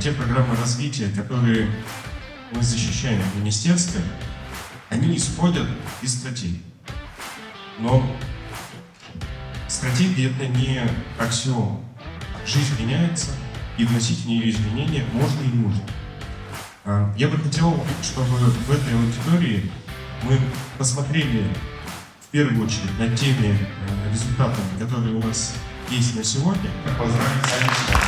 те программы развития, которые мы защищаем в министерстве, они исходят из стратегии. Но стратегия — это не аксиома. Жизнь меняется, и вносить в нее изменения можно и нужно. Я бы хотел, чтобы в этой аудитории мы посмотрели в первую очередь на теми результатами, которые у нас есть на сегодня. Поздравить сами себя.